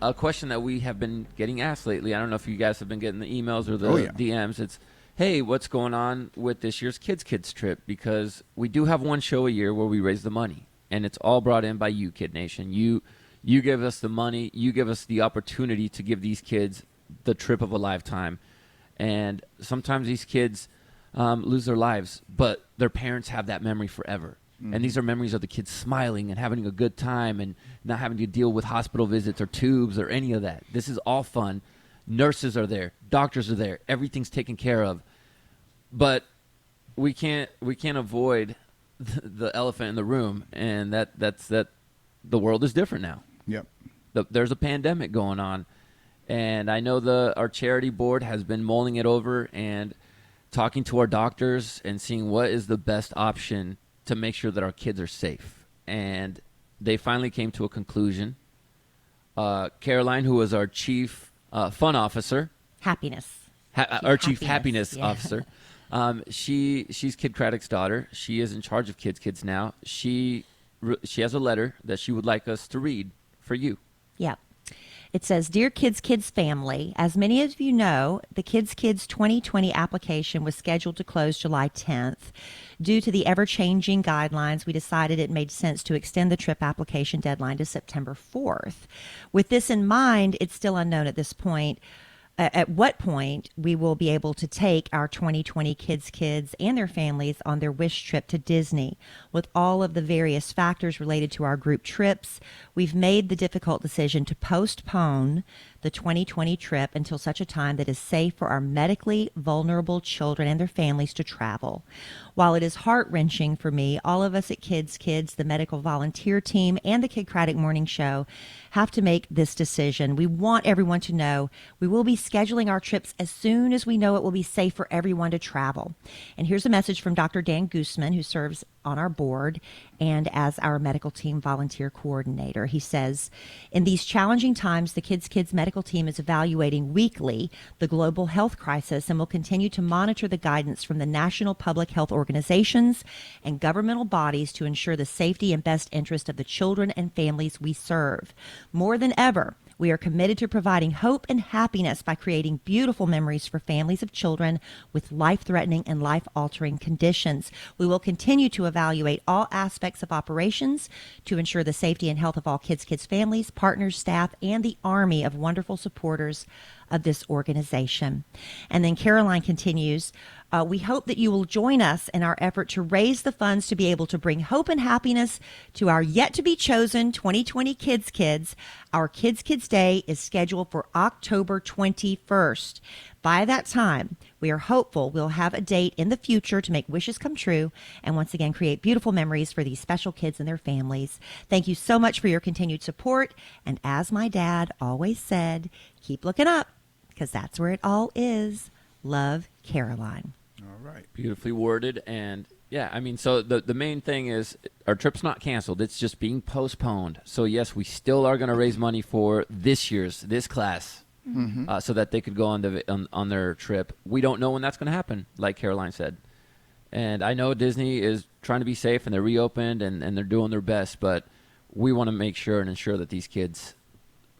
a question that we have been getting asked lately. I don't know if you guys have been getting the emails or the DMs. It's, hey, what's going on with this year's Kids trip? Because we do have one show a year where we raise the money, and it's all brought in by you, KiddNation. You give us the money. You give us the opportunity to give these kids the trip of a lifetime. And sometimes these kids lose their lives, but their parents have that memory forever. Mm-hmm. And these are memories of the kids smiling and having a good time and not having to deal with hospital visits or tubes or any of that. This is all fun. Nurses are there. Doctors are there. Everything's taken care of. But we can't avoid the elephant in the room, and that's that the world is different now. Yep. There's a pandemic going on. And I know our charity board has been mulling it over and talking to our doctors and seeing what is the best option to make sure that our kids are safe. And they finally came to a conclusion. Caroline, who was our chief fun officer. Our chief happiness officer. She's Kid Kraddick's daughter. She is in charge of Kids now. She has a letter that she would like us to read for you. Yeah. It says, Dear Kids family, as many of you know, the Kids 2020 application was scheduled to close July 10th. Due to the ever-changing guidelines, we decided it made sense to extend the trip application deadline to September 4th. With this in mind, it's still unknown at this point at what point we will be able to take our 2020 kids and their families on their wish trip to Disney. With all of the various factors related to our group trips, we've made the difficult decision to postpone the 2020 trip until such a time that is safe for our medically vulnerable children and their families to travel. While it is heart-wrenching for me, all of us at Kids, the medical volunteer team, and the Kid Kraddick Morning Show have to make this decision. We want everyone to know we will be scheduling our trips as soon as we know it will be safe for everyone to travel. And here's a message from Dr. Dan Guzman, who serves on our board and as our medical team volunteer coordinator. He says, in these challenging times, the Kids medical team is evaluating weekly the global health crisis and will continue to monitor the guidance from the national public health organizations and governmental bodies to ensure the safety and best interest of the children and families we serve. More than ever, we are committed to providing hope and happiness by creating beautiful memories for families of children with life-threatening and life-altering conditions. We will continue to evaluate all aspects of operations to ensure the safety and health of all Kids families, partners, staff, and the army of wonderful supporters of this organization. And then Caroline continues, we hope that you will join us in our effort to raise the funds to be able to bring hope and happiness to our yet-to-be-chosen 2020 Kids. Our Kids Day is scheduled for October 21st. By that time, we are hopeful we'll have a date in the future to make wishes come true and once again create beautiful memories for these special kids and their families. Thank you so much for your continued support. And as my dad always said, keep looking up, because that's where it all is. Love, Caroline. All right. Beautifully worded. And yeah, I mean, so the main thing is our trip's not canceled. It's just being postponed. So yes, we still are going to raise money for this class. Mm-hmm. So that they could go on their trip. We don't know when that's going to happen, like Caroline said. And I know Disney is trying to be safe, and they're reopened, and they're doing their best, but we want to make sure and ensure that these kids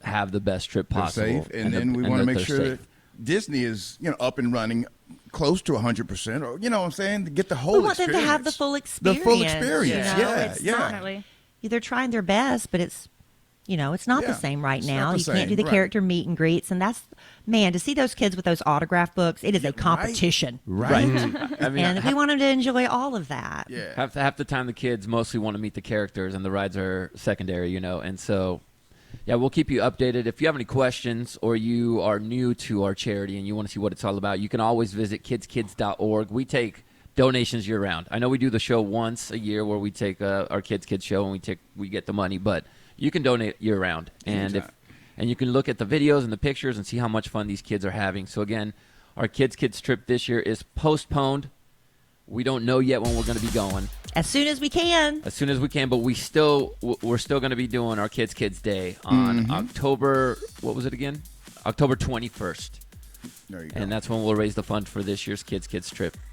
have the best trip possible. They're safe, and we want to make sure that Disney is up and running close to 100%, or you know what I'm saying, to get the whole experience. We want them to have the full experience. The full experience, yeah. They're trying their best, but it's not the same right now. You can't do the character meet and greets. And that's, man, to see those kids with those autograph books, it is a competition. Right. I mean, and we want them to enjoy all of that. Yeah. Half the time the kids mostly want to meet the characters and the rides are secondary, And so, yeah, we'll keep you updated. If you have any questions or you are new to our charity and you want to see what it's all about, you can always visit kidskids.org. We take donations year-round. I know we do the show once a year where we take our Kids show and we get the money, but you can donate year-round, and you can look at the videos and the pictures and see how much fun these kids are having. So, again, our Kids trip this year is postponed. We don't know yet when we're going to be going. As soon as we can. But we're still going to be doing our Kids Day on October, what was it again? October 21st. There you go. And that's when we'll raise the fund for this year's Kids trip.